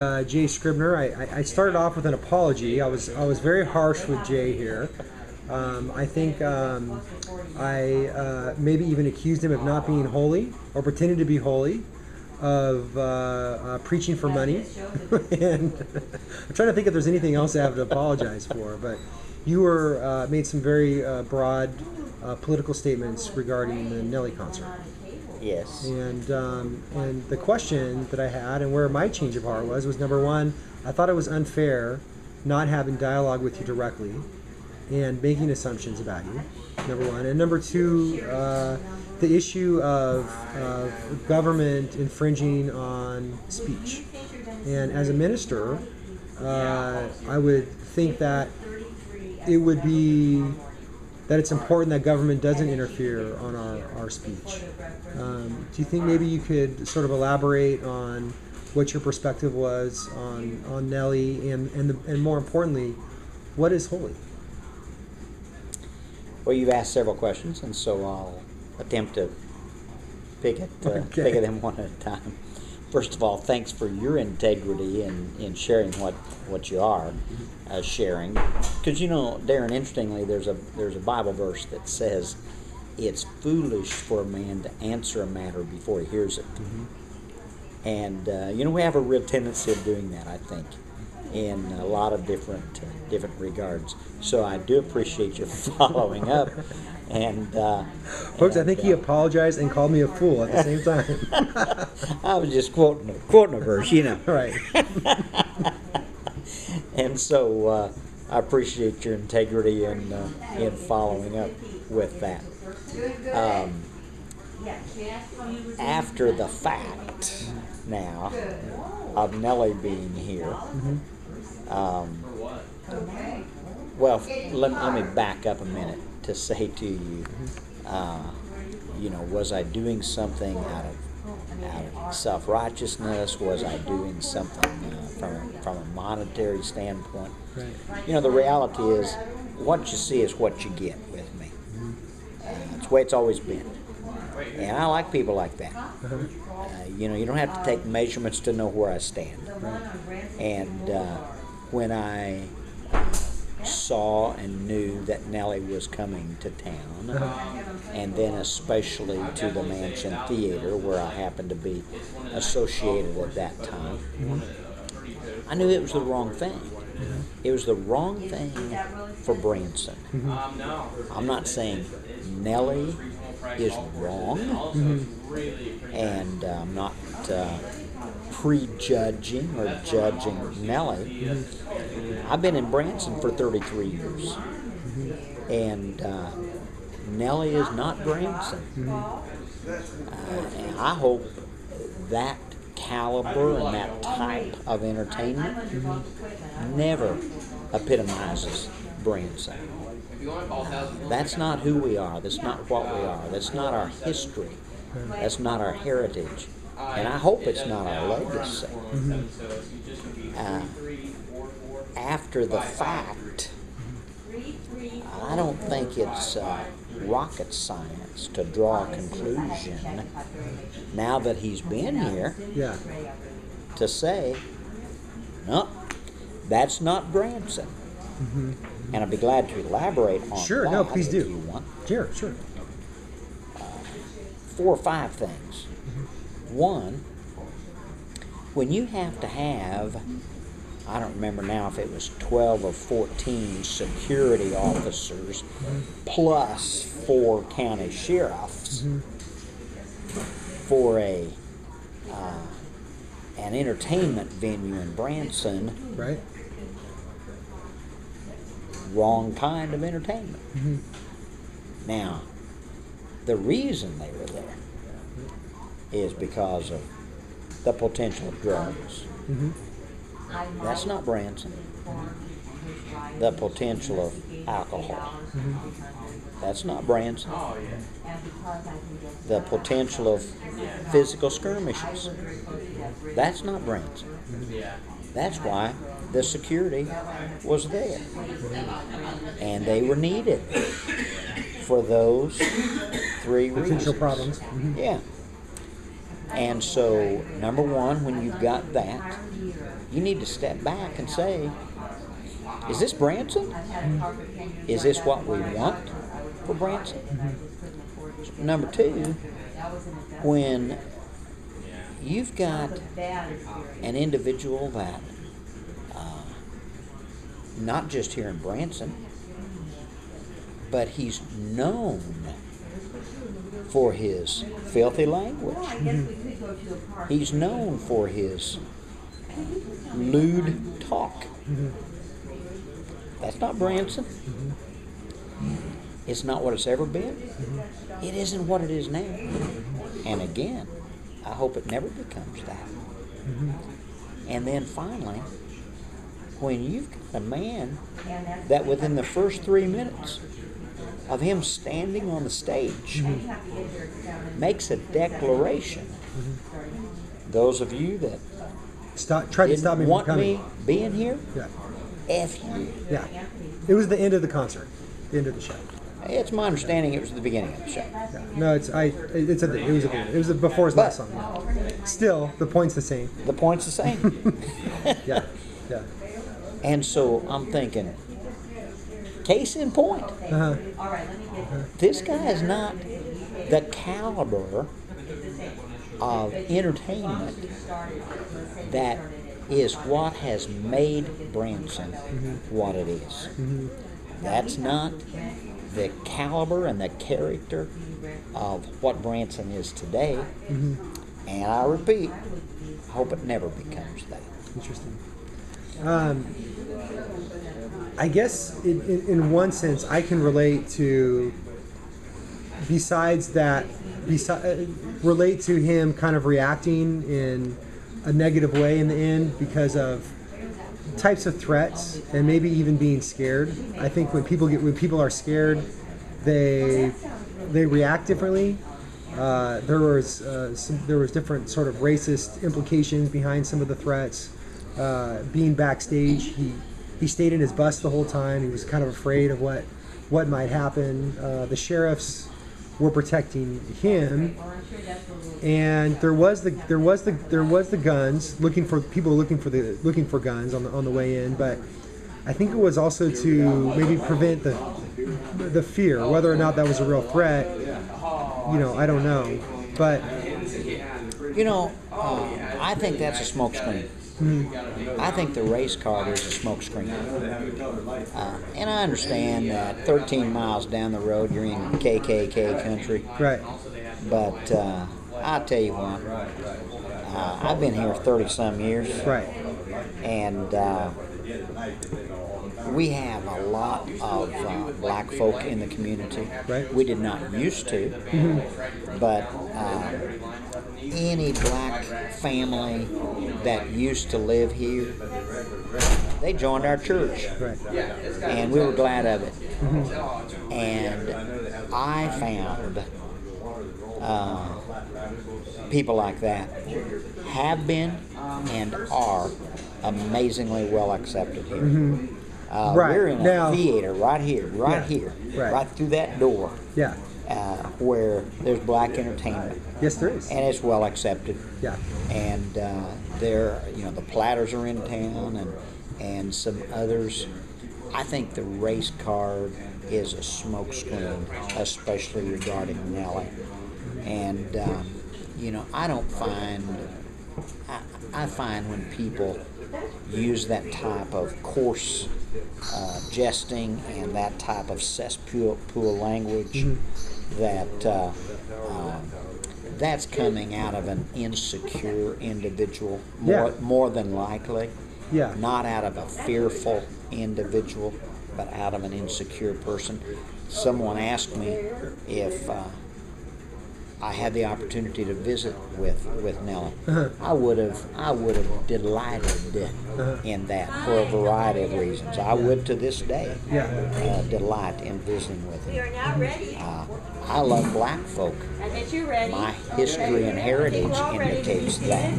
Jay Scribner. I started off with an apology. I was very harsh with Jay here. I think I maybe even accused him of not being holy or pretending to be holy, of preaching for money, and I'm trying to think if there's anything else I have to apologize for. But you were made some very broad political statements regarding the Nelly concert. Yes. And the question that I had and where my change of heart was number one, I thought it was unfair not having dialogue with you directly and making assumptions about you, number one. And number two, the issue of government infringing on speech. And as a minister, I would think that it would be that it's important that government doesn't interfere on our speech. Do you think maybe you could sort of elaborate on what your perspective was on Nelly and more importantly, what is holy? Well, you've asked several questions, and so I'll attempt to pick at them one at a time. First of all, thanks for your integrity in sharing what you are sharing. Because, Darren, interestingly, there's a Bible verse that says it's foolish for a man to answer a matter before he hears it. Mm-hmm. And, we have a real tendency of doing that, I think, in a lot of different regards. So I do appreciate your following up. And folks, I think he apologized and called me a fool at the same time. I was just quoting a verse, Right. And so I appreciate your integrity in following up with that. After the fact now of Nelly being here, well, let me back up a minute to say to you, was I doing something out of self-righteousness? Was I doing something from a monetary standpoint? Right. The reality is, what you see is what you get with me. It's the way it's always been. And I like people like that. You don't have to take measurements to know where I stand. And when I saw and knew that Nelly was coming to town, and then especially to the Mansion Theater, where I happened to be associated at that time, I knew it was the wrong thing. It was the wrong thing for Branson. I'm not saying Nelly is wrong, and I'm not prejudging or judging Nelly. I've been in Branson for 33 years, and Nelly is not Branson. And I hope that caliber and that type of entertainment never epitomizes Branson. That's not who we are. That's not what we are. That's not our history. That's not our heritage. And I hope it's not our legacy. After the fact, I don't think it's rocket science to draw a conclusion now that he's been here to say, no, that's not Branson. And I'd be glad to elaborate on Sure, that no, please do. if you want. Sure. 4 or 5 things. One, when you have to have, I don't remember now if it was 12 or 14 security officers plus 4 county sheriffs for an entertainment venue in Branson, Right. wrong kind of entertainment. Now, the reason they were there is because of the potential of drugs. That's not Branson. The potential of alcohol. That's not Branson. The potential of physical skirmishes. That's not Branson. That's why the security was there. And they were needed for those 3 reasons. Potential problems. Yeah. And so, number one, when you've got that, you need to step back and say, is this Branson? Is this what we want for Branson? Number two, when you've got an individual that, not just here in Branson, but he's known for his filthy language. He's known for his lewd talk. That's not Branson. It's not what it's ever been. It isn't what it is now. And again, I hope it never becomes that. And then finally, when you've got a man that within the first 3 minutes of him standing on the stage makes a declaration, those of you that try to stop me didn't from want coming. me being here, Yeah. F you. Yeah. It was the end of the concert, the end of the show. It's my understanding it was the beginning of the show. Yeah. No, it was before his last song. Still, the point's the same. The point's the same. Yeah. Yeah. And so I'm thinking, case in point, Uh-huh. this guy is not the caliber of entertainment that is what has made Branson what it is. That's not the caliber and the character of what Branson is today. And I repeat, I hope it never becomes that. Interesting. I guess in one sense, I can relate to, relate to him kind of reacting in a negative way in the end because of types of threats and maybe even being scared. I think when people are scared, they react differently. There was different sort of racist implications behind some of the threats. Being backstage, he stayed in his bus the whole time. He was kind of afraid of what might happen. The sheriffs were protecting him, and there was the guns looking for guns on the way in. But I think it was also to maybe prevent the fear, whether or not that was a real threat. I don't know, but I think that's a smokescreen. I think the race card is a smokescreen. And I understand that 13 miles down the road you're in KKK country. Right. But I'll tell you what, I've been here 30-some years. Right. And we have a lot of black folk in the community. Right. We did not used to, but any black family that used to live here, they joined our church. Right. And we were glad of it. And I found people like that have been and are amazingly well accepted here. Right. We're in a Now, theater right here, right through that door, Yeah. where there's black entertainment. Yes, there is. And it's well accepted. Yeah. And the Platters are in town, and some others. I think the race card is a smokescreen, especially regarding Nelly. And I don't find. I find when people use that type of coarse jesting and that type of cesspool language, that that's coming out of an insecure individual, more than likely. Yeah. Not out of a fearful individual, but out of an insecure person. Someone asked me if I had the opportunity to visit with Nelly. I would have delighted in that for a variety of reasons. I would to this day delight in visiting with him. We are now ready. I love black folk. I bet you're ready. My history and heritage indicates that.